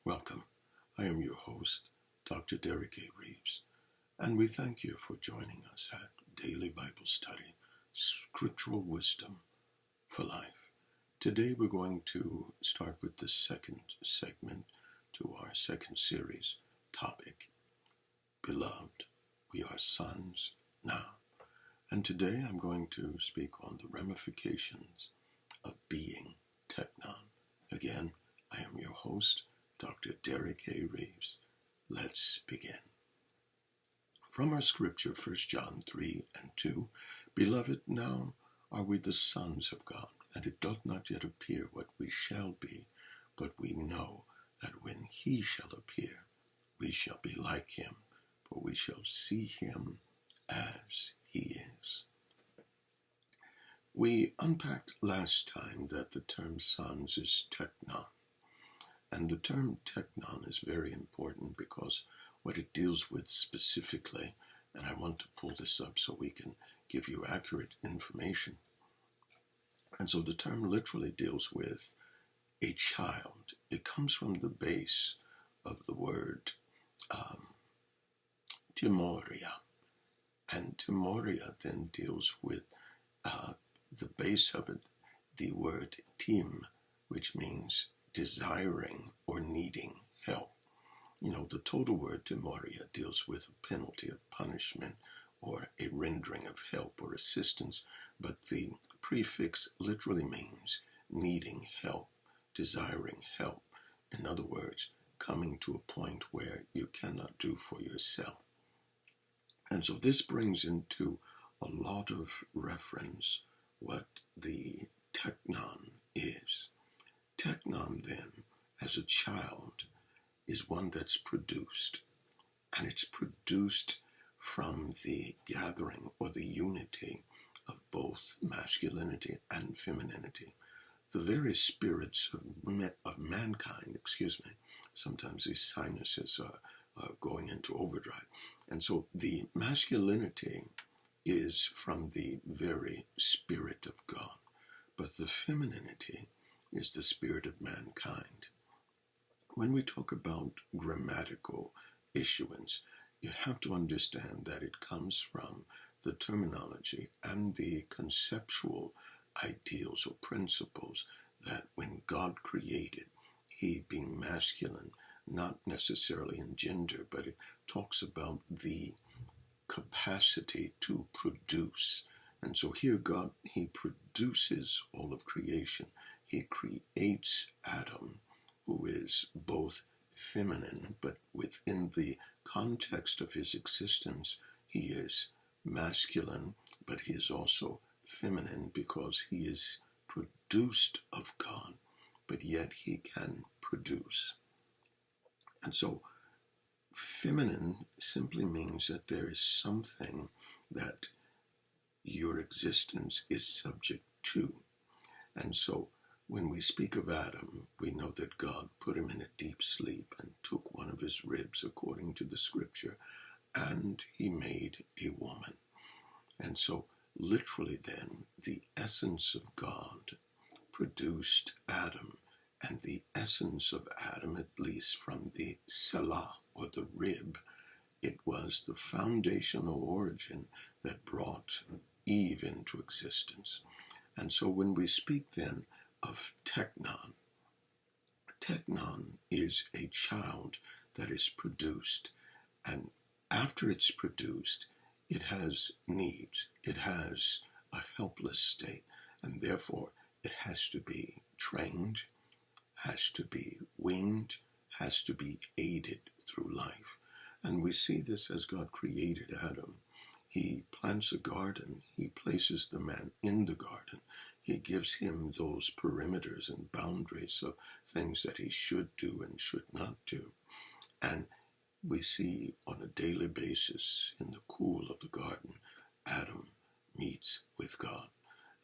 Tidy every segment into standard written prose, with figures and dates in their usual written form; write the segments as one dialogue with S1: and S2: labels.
S1: Welcome. I am your host, Dr. Derek A. Reeves, and we thank you for joining us at Daily Bible Study, Scriptural Wisdom for Life. Today we're going to start with the second segment to our second series topic, Beloved, we are sons now. And today I'm going to speak on the ramifications of being Teknon. Again, I am your host, Dr. Derek A. Reeves. Let's begin. From our scripture, 1 John 3 and 2, Beloved, now are we the sons of God, and it doth not yet appear what we shall be, but we know that when he shall appear, we shall be like him, for we shall see him as he is. We unpacked last time that the term sons is Teknon. And the term Teknon is very important because what it deals with specifically, and I want to pull this up so we can give you accurate information. And so the term literally deals with a child. It comes from the base of the word timoria. And timoria then deals with the base of it, the word tim, which means desiring or needing help. The total word timoria deals with a penalty, a punishment, or a rendering of help or assistance, but the prefix literally means needing help, desiring help. In other words, coming to a point where you cannot do for yourself. And so this brings into a lot of reference what the Teknon is. Teknon, then, as a child, is one that's produced, and it's produced from the gathering or the unity of both masculinity and femininity. The very spirits of mankind, sometimes these sinuses are going into overdrive. And so the masculinity is from the very spirit of God, but the femininity is the spirit of mankind. When we talk about grammatical issuance, you have to understand that it comes from the terminology and the conceptual ideals or principles that when God created, he being masculine, not necessarily in gender, but it talks about the capacity to produce. And so here God, he produces all of creation. He creates Adam, who is both feminine, but within the context of his existence, he is masculine, but he is also feminine because he is produced of God, but yet he can produce. And so feminine simply means that there is something that your existence is subject to. And so when we speak of Adam, we know that God put him in a deep sleep and took one of his ribs, according to the scripture, and he made a woman. And so literally then, the essence of God produced Adam, and the essence of Adam, at least from the selah, or the rib, it was the foundational origin that brought Eve into existence. And so when we speak then of Teknon, Teknon is a child that is produced, and after it's produced, it has needs. It has a helpless state, and therefore it has to be trained, has to be weaned, has to be aided through life. And we see this as God created Adam. He plants a garden. He places the man in the garden. He gives him those perimeters and boundaries of things that he should do and should not do. And we see on a daily basis in the cool of the garden, Adam meets with God.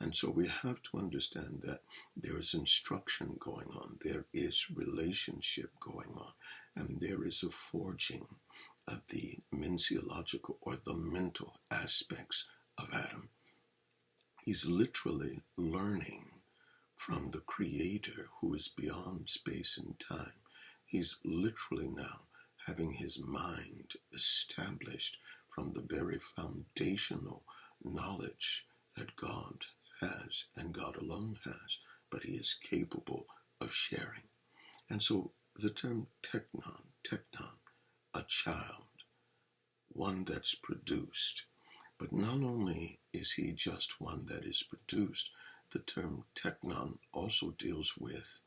S1: And so we have to understand that there is instruction going on, there is relationship going on, and there is a forging of the minciological or the mental aspects of Adam. He's literally learning from the Creator who is beyond space and time. He's literally now having his mind established from the very foundational knowledge that God has and God alone has, but he is capable of sharing. And so the term teknon, a child, one that's produced. But not only is he just one that is produced, the term teknon also deals with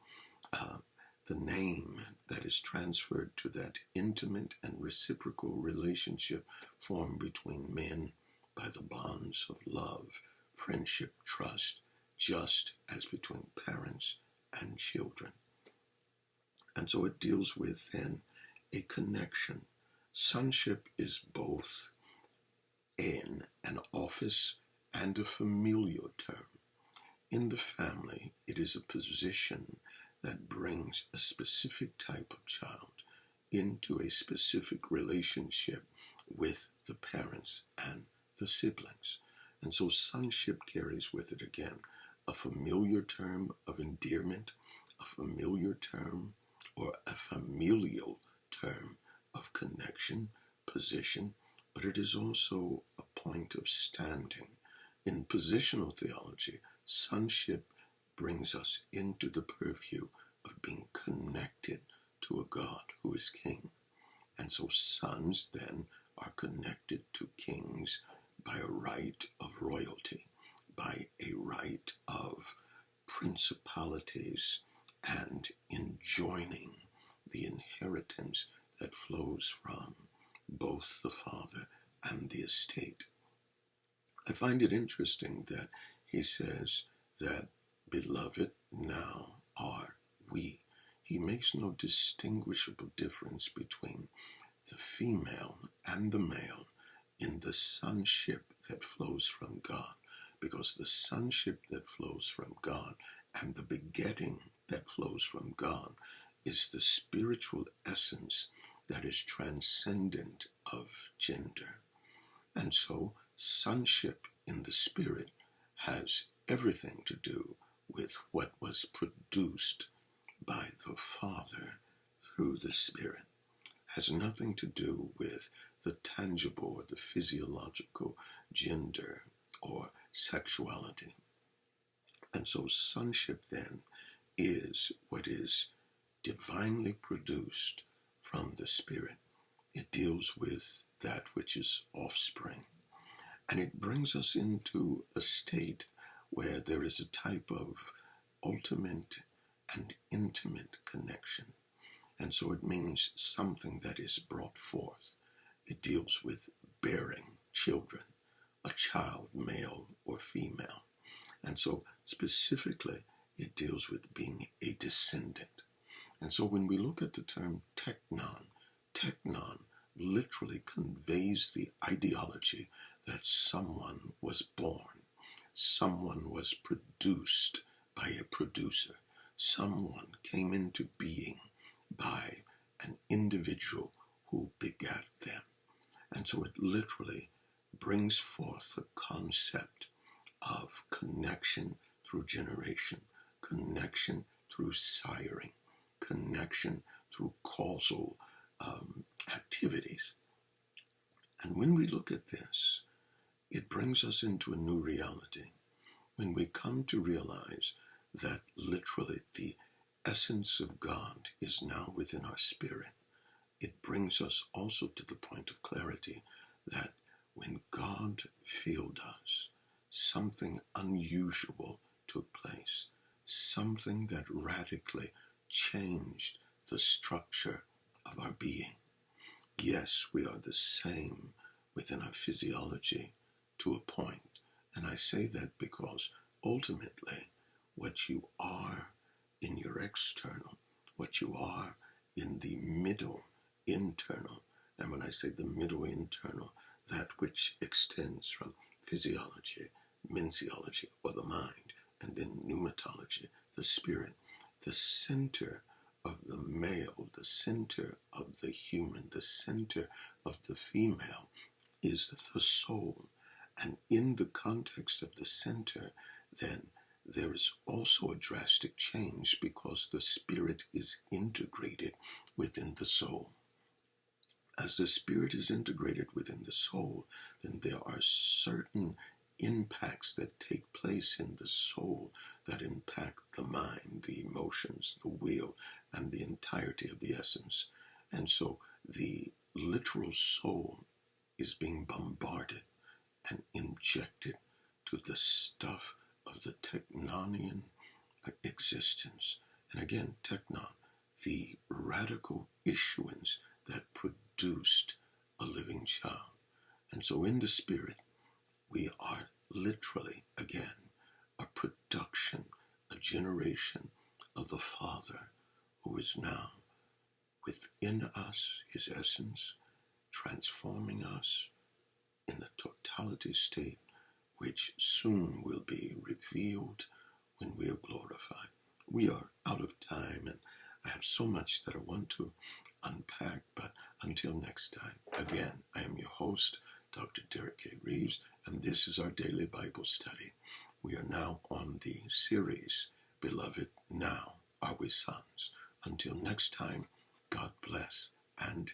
S1: the name that is transferred to that intimate and reciprocal relationship formed between men by the bonds of love, friendship, trust, just as between parents and children. And so it deals with then a connection. Sonship is both an office and a familial term. In the family, it is a position that brings a specific type of child into a specific relationship with the parents and the siblings. And so sonship carries with it again a familiar term of endearment, a familiar term or a familial term of connection, position, but it is also a point of standing. In positional theology, sonship brings us into the purview of being connected to a God who is king. And so sons then are connected to kings by a right of royalty, by a right of principalities, and enjoining the inheritance that flows from both the father and the estate. I find it interesting that he says that, beloved, now are we. He makes no distinguishable difference between the female and the male in the sonship that flows from God, because the sonship that flows from God and the begetting that flows from God is the spiritual essence that is transcendent of gender. And so sonship in the spirit has everything to do with what was produced by the Father through the Spirit. Has nothing to do with the tangible or the physiological gender or sexuality. And so sonship then is what is divinely produced from the Spirit. It deals with that which is offspring. And it brings us into a state where there is a type of ultimate and intimate connection. And so it means something that is brought forth. It deals with bearing children, a child, male or female. And so specifically, it deals with being a descendant. And so when we look at the term teknon literally conveys the ideology that someone was born, someone was produced by a producer, someone came into being by an individual who begat them. And so it literally brings forth the concept of connection through generation, connection through siring, connection through causal activities. And when we look at this, it brings us into a new reality. When we come to realize that literally the essence of God is now within our spirit, it brings us also to the point of clarity that when God filled us, something unusual took place, something that radically changed the structure of our being. Yes, we are the same within our physiology to a point. And I say that because ultimately what you are in your external, what you are in the middle internal, and when I say the middle internal, that which extends from physiology, minciology, or the mind, and then pneumatology, the spirit, the center of the male, the center of the human, the center of the female is the soul. And in the context of the center, then there is also a drastic change because the spirit is integrated within the soul. As the spirit is integrated within the soul, then there are certain impacts that take place in the soul that impact the mind, the emotions, the will, and the entirety of the essence. And so the literal soul is being bombarded and injected to the stuff of the Teknonian existence. And again, Teknon, the radical issuance that produced a living child. And so in the spirit, we are literally, again, a production, a generation of the Father who is now within us, his essence, transforming us in the totality state, which soon will be revealed when we are glorified. We are out of time, and I have so much that I want to unpack, but until next time, again, I am your host, Dr. Derek K. Reeves, and this is our daily Bible study. We are now on the series, Beloved, Now Are We Sons. Until next time, God bless and